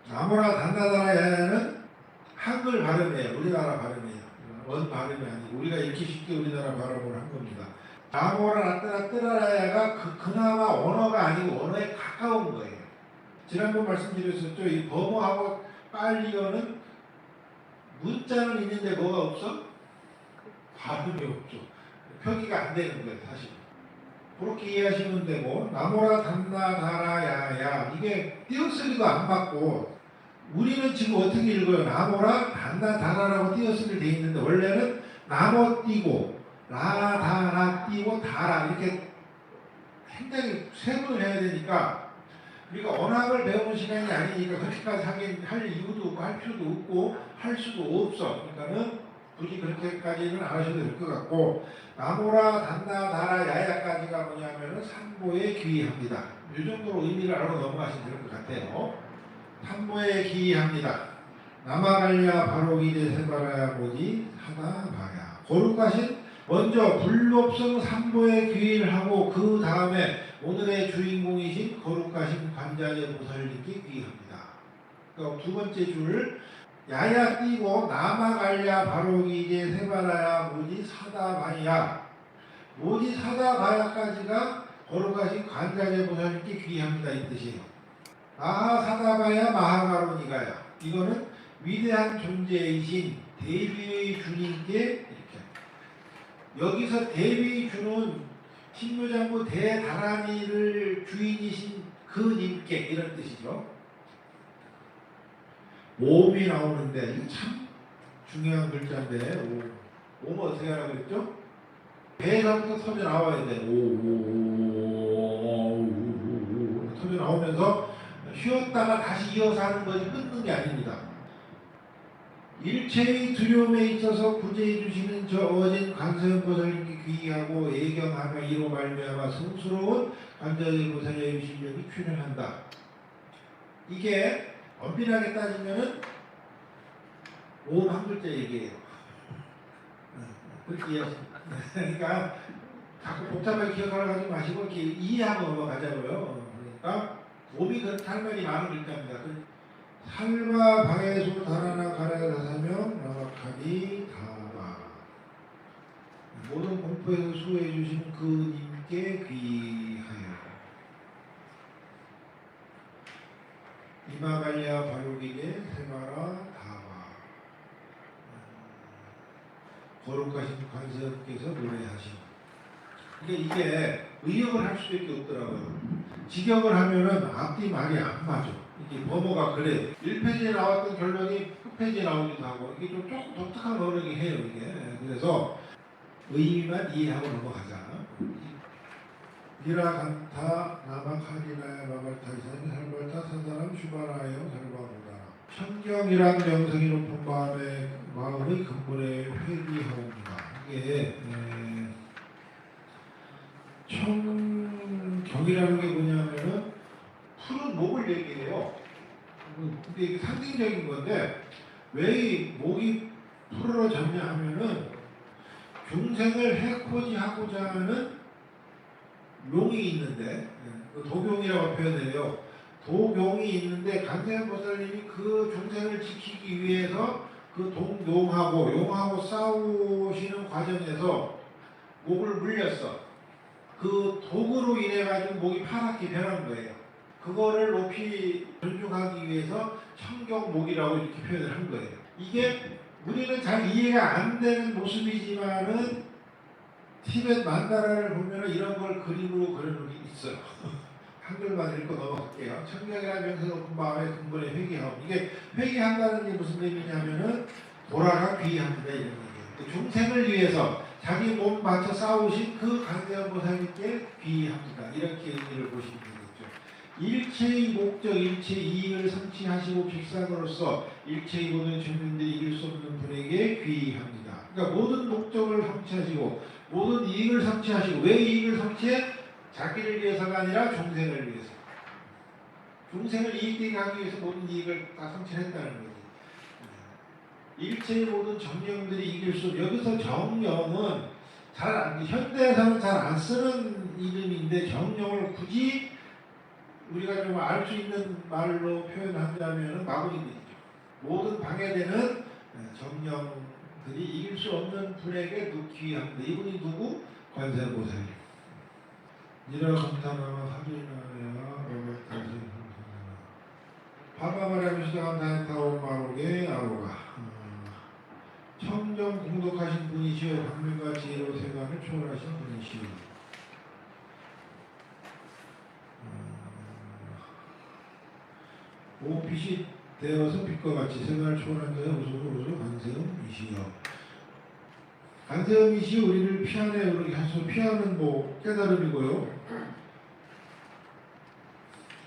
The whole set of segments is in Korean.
나무라 단나다라야는 한글 발음이에요. 우리나라 발음이에요. 원 발음이 아니고 우리가 읽기 쉽게 우리나라 발음을 한 겁니다. 나무라 뜨라라야가 그나마 언어가 아니고 언어에 가까운 거예요. 지난번 말씀드렸었죠. 이 버모하고 빨리어는 문자는 있는데 뭐가 없어? 발음이 없죠. 표기가 안 되는 거예요, 사실. 그렇게 이해하시면 되고, 나무라 단나다라야야 이게 띄어쓰기도 안 받고, 우리는 지금 어떻게 읽어요? 나무라 단나다라라고 띄어쓰기 돼 있는데 원래는 나무 띄고 라다라 띄고 다라 이렇게 굉장히 세분을 해야 되니까, 우리가 언학을 배우는 시간이 아니니까 그렇게까지 할 이유도 없고 할 필요도 없고 할 수도 없어. 그러니까는 굳이 그렇게까지는 안 하셔도 될 것 같고, 나무라 단나다라 야야까지가 뭐냐면은 산보에 귀의합니다. 이 정도로 의미를 알고 넘어가시면 될 것 같아요. 산보에 귀의합니다. 나마갈야 바로기제 세바라야 모지 하다바야. 거룩하신 먼저 불법성 산보에 귀의를 하고 그 다음에 오늘의 주인공이신 거룩하신 관자재 보살님께 귀의합니다. 그러니까 두 번째 줄 야야 띄고 나마갈야 바로기제 세바라야 모지 사다바야. 모지 사다바야까지가 거룩하신 관자재 보살님께 귀의합니다 이 뜻이에요. 마하 사다바야 마하가로니가야. 이거는 위대한 존재이신 대비의 주님께 이렇게. 여기서 대비의 주는 신묘장구 대다라니를 주인이신 그 님께 이런 뜻이죠. 오음이 나오는데 이거 참 중요한 글자인데 오음 어떻게 하라고 했죠? 배에서부터 터져 나와야 돼. 오 터져 나오면서 쉬었다가 다시 이어서 하는 거지 끊는 게 아닙니다. 일체의 두려움에 있어서 구제해 주시는 저 어진 관세음보살님께 귀의하고 애경하며 이로 말미암아 성스러운 관자의 보살의 유실력이 출현한다. 이게 엄밀하게 따지면은 오음 한 글자 얘기예요. 그렇게 이해하시면 그러니까 자꾸 복잡하게 기억하려고 하지 마시고 이렇게 이해하고 넘어가자고요. 그러니까 오음이 그렇게 할 말이 많은 글자입니다. 살바 방에서 달아나 가라가 다사며 나박하니 다바. 모든 공포에서 수호해 주시는 그 님께 귀하여. 이마갈야 바로기게 세마라 다바. 거룩하신 관세음께서 노래하시고. 그러니까 이게 의역을 할 수밖에 없더라고요. 직역을 하면은 앞뒤 말이 안 맞아. 이게 버모가 그래. 1페이지에 나왔던 결론이 끝페이지에 나오기도 하고 이게 좀 조금 독특한 어록이 해요 이게. 그래서 의미만 이해하고 넘어가자. 미라간타 나마카리나야 마발타이사니 살발타 산사람 슈바라요 살바보다. 청경이란 명성이 높은 마음의 근본에 회귀하옵니다. 이게 청경이라는 게 뭐냐면은 푸른 목을 얘기해요. 근데 이게 상징적인 건데 왜 이 목이 푸르러졌냐 하면은 중생을 해코지하고자 하는 용이 있는데 도경이라고 표현해요. 도경이 있는데 관세음보살님이 그 중생을 지키기 위해서 그 용하고 싸우시는 과정에서 목을 물렸어. 그 독으로 인해 가지고 목이 파랗게 변한 거예요. 그거를 높이 존중하기 위해서 청경목이라고 이렇게 표현을 한 거예요. 이게 우리는 잘 이해가 안 되는 모습이지만은 티벳 만다라를 보면 이런 걸 그림으로 그려놓은 게 있어요. 한글만 읽고 넘어갈게요. 청경이라는 명성 높은 마음의 근본에 회개하고. 이게 회개한다는 게 무슨 의미냐면은 돌아가 귀의합니다 이런 얘기예요. 중생을 위해서 자기 몸 맞춰 싸우신 그 관세음보살님께 귀의합니다. 이렇게 의미를 보시면 되겠죠. 일체의 목적, 일체의 이익을 성취하시고 필상으로서 일체의 모든 주민들이 이길 수 없는 분에게 귀의합니다. 그러니까 모든 목적을 성취하시고 모든 이익을 성취하시고, 왜 이익을 성취해? 자기를 위해서가 아니라 중생을 위해서. 중생을 이익되게 하기 위해서 모든 이익을 다 성취했다는 거지. 일체의 모든 정령들이 이길 수, 여기서 정령은 현대에서는 잘 안 쓰는 이름인데 정령을 굳이 우리가 좀 알 수 있는 말로 표현한다면 마구니들이죠. 모든 방해되는 정령들이 이길 수 없는 분에게 눕기 합니다. 이분이 누구? 관세음보살님. 니라 감탄하마 사리나야 파마마라미 시작한 다이타오 마로게 아로가 청정 공덕하신 분이시여 박물과 지혜로 세간을 초월하신 분이시여 오 빛이 되어서 빛과 같이 세간을 초월한 자의 우소로 관세음이시여 관세음이시여 우리를 피안에 오르게 하소서. 피안은 뭐 깨달음이고요.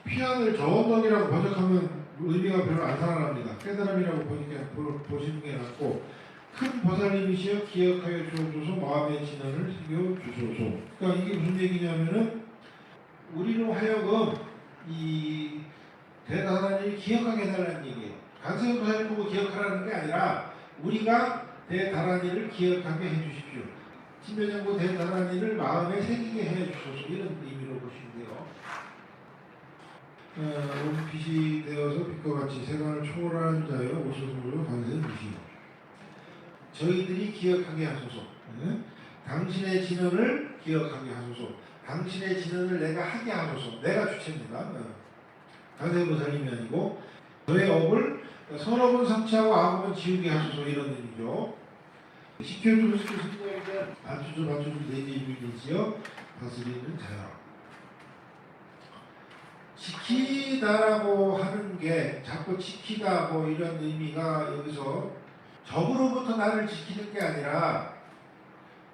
피안을 저언덕이라고 번역하면 의미가 별로 안 살아납니다. 깨달음이라고 보시는 게 낫고 큰 보살님이시여 기억하여 주옵소서. 마음의 진언을 새겨 주소서. 그러니까 이게 무슨 얘기냐면은 우리로 하여금 이 대단한 일을 기억하게 해달라는 얘기예요. 관세음 보살님 보고 기억하라는 게 아니라 우리가 대단한 일을 기억하게 해주십시오. 신묘장구 대단한 일을 마음에 새기게 해주소서. 이런 의미로 보시면 돼요. 빛이 되어서 빛과 같이 세간을 초월하는 자여 오소서로 관세음이시여 저희들이 기억하게 하소서. 당신의 진언을 기억하게 하소서. 당신의 진언을 내가 하게 하소서. 내가 주체입니다. 관세음보살님이 아니고 저의 업을 선업은 성취하고 악업은 지우게 하소서. 이런 의미죠. 시켜주고 스님에게 반주주 내지주이지요 다스리는 자여. 지키다라고 하는 게 자꾸 지키다 뭐 이런 의미가 여기서 적으로부터 나를 지키는 게 아니라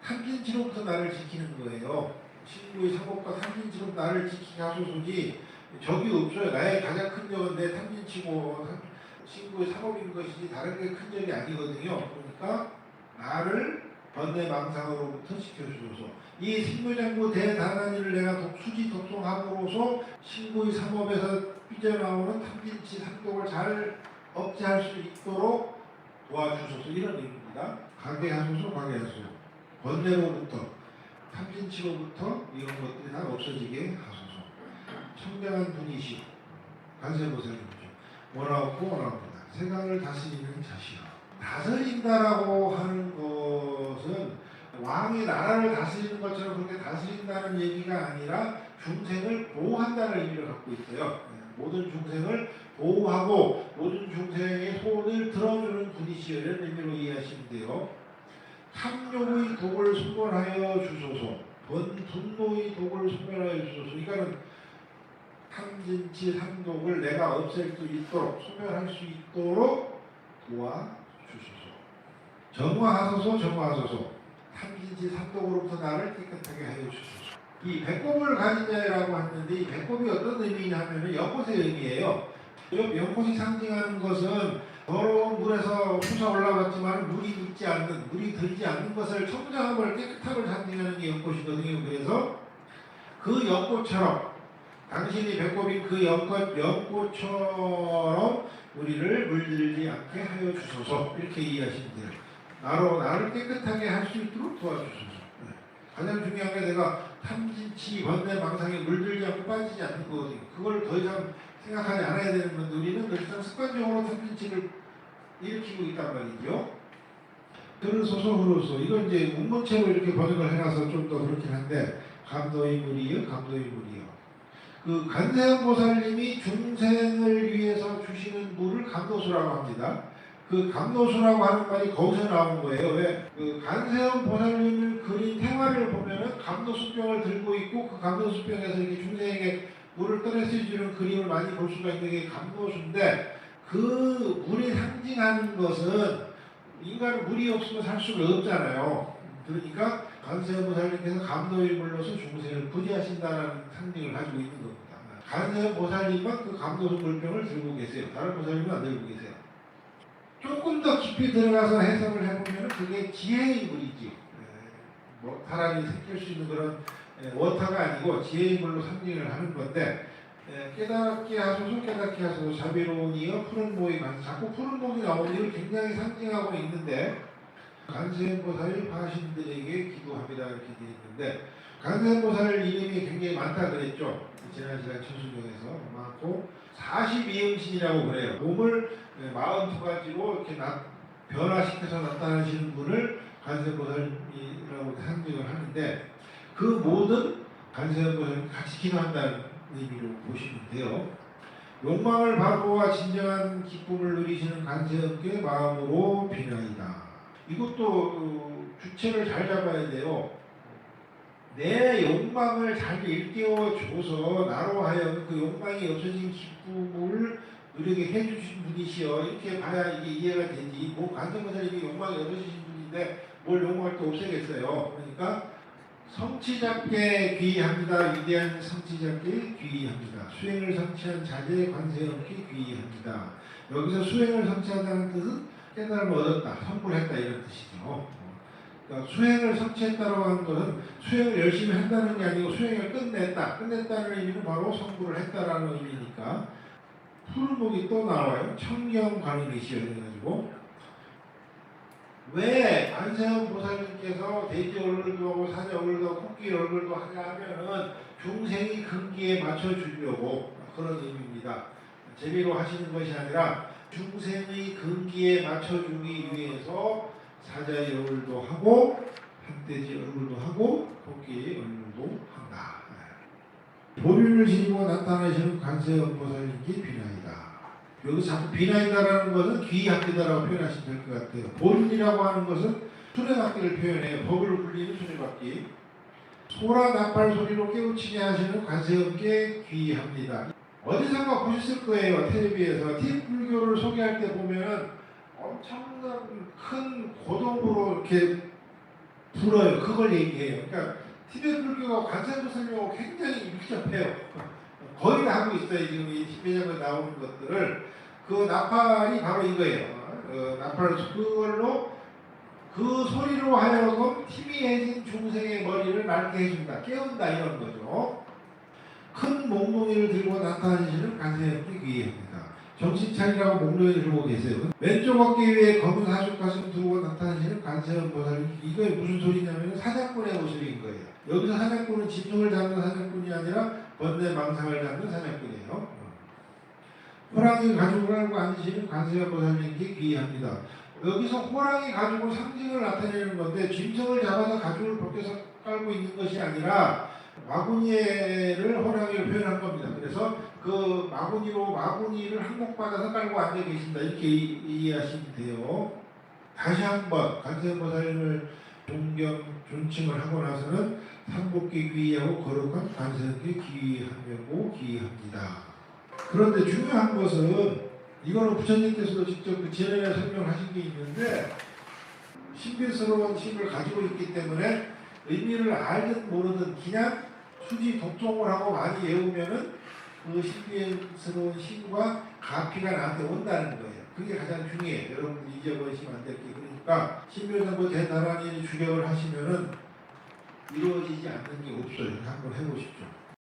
탐진치로부터 나를 지키는 거예요. 신구의 사법과 탐진치로 나를 지키게 하소서지 적이 없어요. 나의 가장 큰 적은 내 탐진치고 신구의 사법인 것이지 다른 게 큰 적이 아니거든요. 그러니까 나를 번뇌망상으로부터 지켜주소서. 이 신묘장구 대단한 일을 내가 수지 독송함으로써 신구의 사법에서 삐져나오는 탐진치 상독을 잘 억제할 수 있도록 도와주소서. 이런 의미입니다. 가게 하소서, 가게 하소서. 번뇌로부터, 탐진치로부터 이런 것들이 다 없어지게 하소서. 청량한 분이시오. 관세음보살님이죠. 원하옵고 원합니다. 세간을 다스리는 자시오. 다스린다라고 하는 것은 왕이 나라를 다스리는 것처럼 그렇게 다스린다는 얘기가 아니라 중생을 보호한다는 의미를 갖고 있어요. 모든 중생을 보호하고 모든 중생의 소원을 들어주는 분이시여. 이런 의미로 이해하시면 돼요. 탐욕의 독을 소멸하여 주소서. 분노의 독을 소멸하여 주소서. 이거는 탐진치 삼독을 내가 없앨 수 있도록 소멸할 수 있도록 도와주소서. 정화하소서. 정화하소서. 탐진치 삼독으로부터 나를 깨끗하게 하여 주소서. 이 배꼽을 가진 자라고 하는데 이 배꼽이 어떤 의미냐 하면 연꽃의 의미예요. 연꽃이 상징하는 것은 더러운 물에서 솟아 올라갔지만 물이 묻지 않는, 물이 들지 않는 것을 청정함을 깨끗함을 상징하는 게 연꽃이거든요. 그래서 그 연꽃처럼 당신이 배꼽인 그 연꽃처럼 우리를 물들지 않게 하여 주소서. 이렇게 이해하시면 돼요. 나를 깨끗하게 할 수 있도록 도와주소서. 가장 중요한 게 내가 탐진치, 번뇌, 망상에 물들지 않고 빠지지 않는 거거든요. 그걸 더 이상 생각하지 않아야 되는 건데 우리는 늘상 습관적으로 탐진치를 일으키고 있단 말이죠. 그러소서 그러소. 이건 이제 문문체로 이렇게 번역을 해놔서 좀 더 그렇긴 한데 감도의 물이요, 감도의 물이요. 그 관세음보살님이 중생을 위해서 주시는 물을 감도수라고 합니다. 그 감도수라고 하는 말이 거기서 나온 거예요. 왜? 그 관세음보살님을 그린 태화를 보면은 감도수병을 들고 있고 그 감도수병에서 이렇게 중생에게 물을 떠내서 주는 그림을 많이 볼 수가 있는 게 감도수인데 그 물이 상징하는 것은 인간은 물이 없으면 살 수가 없잖아요. 그러니까 관세음보살님께서 감도의 물로서 중생을 부지하신다는 상징을 가지고 있는 겁니다. 관세음보살님만 그 감도수 물병을 들고 계세요. 다른 보살님은 안 들고 계세요. 조금 더 깊이 들어가서 해석을 해보면 그게 지혜의 물이지. 뭐 사람이 생길 수 있는 그런 원타가 아니고 지혜의 물로 상징을 하는 건데 깨닫게 하소서 깨닫게 하소서 자비로운 이여 푸른 목이 가서 자꾸 푸른 목이 나오는 이걸 굉장히 상징하고 있는데 관세음보살이 화신들에게 기도합니다 이렇게 되어 있는데 관세음보살 이름이 굉장히 많다 그랬죠. 지난 시간 천수경에서 많고 42형신이라고 그래요. 몸을 42가지로 이렇게 변화시켜서 나타나시는 분을 관세음보살이라고 상징을 하는데 그 모든 관세음보살을 같이 기도한다는 의미로 보시면 돼요. 욕망을 바로와 진정한 기쁨을 누리시는 관세음께 마음으로 비나이다. 이것도 주체를 잘 잡아야 돼요. 내 욕망을 잘 일깨워줘서 나로 하여금 그 욕망이 없어진 기쁨을 누리게 해주신 분이시여 이렇게 봐야 이게 이해가 되지. 뭐 관세음보살이 욕망이 없어지신 분인데 뭘 욕망을 또 없애겠어요. 그러니까 성취자께 귀의합니다. 위대한 성취자께 귀의합니다. 수행을 성취한 자제 관세음께 귀의합니다. 여기서 수행을 성취한다는 뜻은 깨달음을 얻었다, 성불했다 이런 뜻이죠. 그러니까 수행을 성취했다고 하는 것은 수행을 열심히 한다는 게 아니고 수행을 끝냈다. 끝냈다는 의미는 바로 성불을 했다라는 의미니까 푸른목이 또 나와요. 청경관이시여 해가지고 왜 관세음 보살님께서 돼지 얼굴도 하고 사자 얼굴도 하고 코끼리 얼굴도 하냐 하면은 중생이 근기에 맞춰주려고 그런 의미입니다. 재미로 하시는 것이 아니라 중생의 근기에 맞춰주기 위해서 사자의 얼굴도 하고 흑돼지 얼굴도 하고 코끼리 얼굴도 한다. 보륜을 지니고 나타나시는 관세음 보살님께 비나이다. 여기서 자꾸 비나이다라는 것은 귀의합니다라고 표현하시면 될 것 같아요. 보륜이라고 하는 것은 수레바퀴를 표현해요. 법을 굴리는 수레바퀴. 소라 나팔 소리로 깨우치게 하시는 관세음께 귀의합니다. 어디선가 보셨을 거예요. 텔레비에서 티불교를 소개할 때 보면은 엄청난 큰 고동으로 이렇게 불어요. 그걸 얘기해요. 그러니까 티베트 불교가 관세음보살님하고 굉장히 밀접해요. 거의 다 하고 있어요. 지금 이 티베트에 나오는 것들을. 그 나팔이 바로 이거예요. 나팔 그걸로 그 소리로 하여금 희미해진 중생의 머리를 맑게 해준다. 깨운다 이런 거죠. 큰 몽둥이를 들고 나타나시는 관세음께 귀의합니다. 정신 차리라고 몽둥이를 들고 계세요. 왼쪽 어깨 위에 검은 사족 가슴 들고 나타나시는 관세음 보살님. 이게 무슨 소리냐면 사냥꾼의 모습인 거예요. 여기서 사냥꾼은 짐승을 잡는 사냥꾼이 아니라 번뇌 망상을 잡는 사냥꾼이에요. 호랑이 가죽을 알고 앉으시는 관세음 보살님께 귀의합니다. 여기서 호랑이 가죽은 상징을 나타내는 건데 짐승을 잡아서 가죽을 벗겨서 깔고 있는 것이 아니라 마구니를 호랑이를 표현한 겁니다. 그래서 그 마구니를 항복받아서 깔고 앉아 계신다 이렇게 이해하시면 돼요. 다시 한번 관세음 보살님을 존칭을 하고 나서는 삼복기 귀의하고 거룩한 관세음께 귀의하려고 귀의합니다. 그런데 중요한 것은 이거는 부처님께서도 직접 그 지난해 설명하신 게 있는데 신비스러운 힘을 가지고 있기 때문에 의미를 알든 모르든 그냥 수지 독종을 하고 많이 외우면은 그 신비스러운 힘과 가피가 나한테 온다는 거예요. 그게 가장 중요해요. 여러분 잊어버리시면 안 될 게. 그러니까 신묘성부 대단한 주력을 하시면은 이루어지지 않는 게 없어요. 한번 해보십시오.